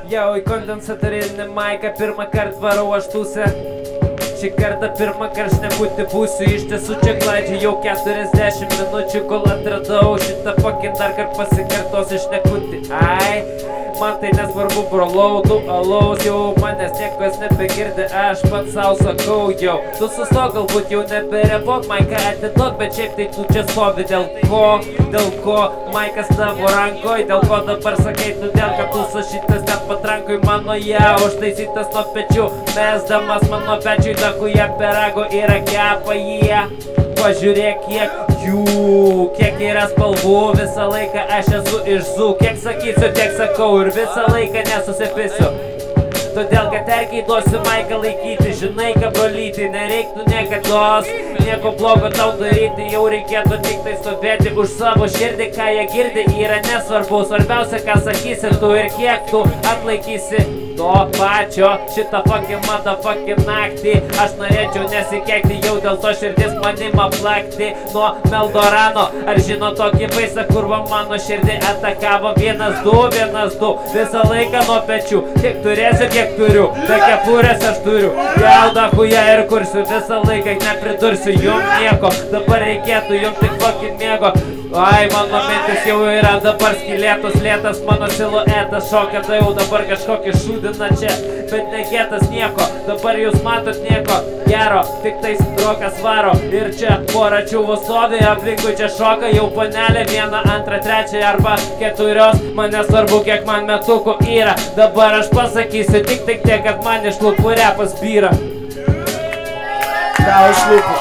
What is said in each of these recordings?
Jau į kondensatorinį maiką pirmą kartą varau aš tūsę. Šį kartą pirmą kartą šnekutį būsiu, iš tiesų čia klaidžiu jau 40 minučių, kol atradau šitą fucking dar kart pasikartosiu šnekutį. Ai, man tai nesvarbu, brolau, du alaus, jau manęs niekas nebegirdi, aš pats savo sakau jau. Tu sustok, galbūt jau neberepok, maiką atiduok, bet šiaip tai tu čia stovi. Dėl ko maikas tavo rankoj, dėl ko dabar sakai, todėl kad tu šitas ten patrankoj mano užtaisytas nuo pečių, mesdamas mano pečiui dakuje perago yra kepa jie. Pažiūrėk kiek yra spalvų, visą laiką aš esu iš zų, kiek sakysiu, tiek sakau ir visą laiką nesusipisiu. Todėl, kad erkiai duosiu maiką laikyti, žinai, ką brolyti, nereiktų niekados, nieko blogo tau daryti, jau reikėtų tik tai stovėti už savo širdį, ką jie girdi, yra nesvarbu, svarbiausia, ką sakysi tu ir kiek tu atlaikysi to pačio šitą fucking motherfucking naktį. Aš norėčiau nesikeikti, jau dėl to širdis manim aplakti nuo Meldorano. Ar žino tokį vaisą, kur va mano širdį atakavo 1-2, visą laiką nuo pečių, kiek turėsiu, kiek turiu, be kepurės aš turiu, jaudą hują ir kursiu, visą laiką nepridursiu jum nieko, dabar reikėtų jum tik fucking miego. Ai, mano mintis jau yra dabar skylėtos, lėtas mano siluetas šoka, tai jau dabar kažkokį šūdina čia, bet negėtas nieko, dabar jūs matot nieko gero, tik tais rokas varo ir čia pora čiūvų stovi, aplinkui čia šoka jau panelė 1, 2, 3 arba 4, man nesvarbu kiek man metukų yra, dabar aš pasakysiu tik tiek, kad man iš lūpų repas byra. Tau iš lūpų,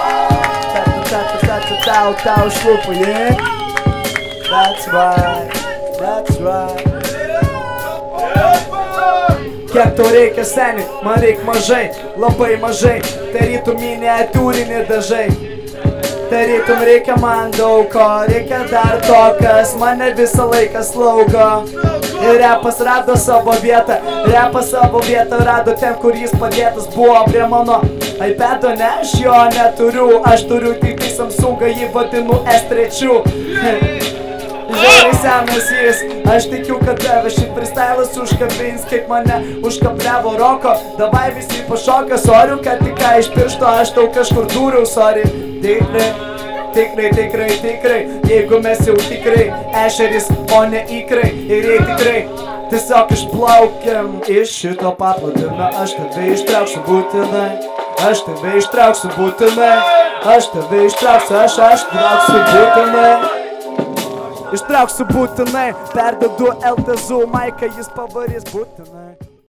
tau iš lūpų, yeah? That's right. Kiek tau reikia seni, man reik mažai, labai mažai, tarytum miniatiūrinį dažai. Tarytum reikia man daug ko, reikia dar to, kas mane visą laiką slaugo. Ir repas rado savo vietą, rado ten, kur jis padėtas buvo prie mano iPado, ne, aš jo neturiu, aš turiu tik Samsungą, jį vadinu S3. Žiauriai senas jis, aš tikiu, kad tave šit frestylas užkabins, kiek mane užkabliavo roko. Davai visi pašoka, soriu, kad tik ką iš piršto aš tau kažkur dūriau, sorry. Tikrai, jeigu mes jau tikrai ešeris, o ne ikrai. Ir jei tikrai tiesiog išplaukiam iš šito paplūdimio, aš tave ištrauksiu būtinai. Aš tave ištrauksiu būtinai. Ištrauksiu būtinai, perdedu LTZ maiką, jis pavarys būtinai.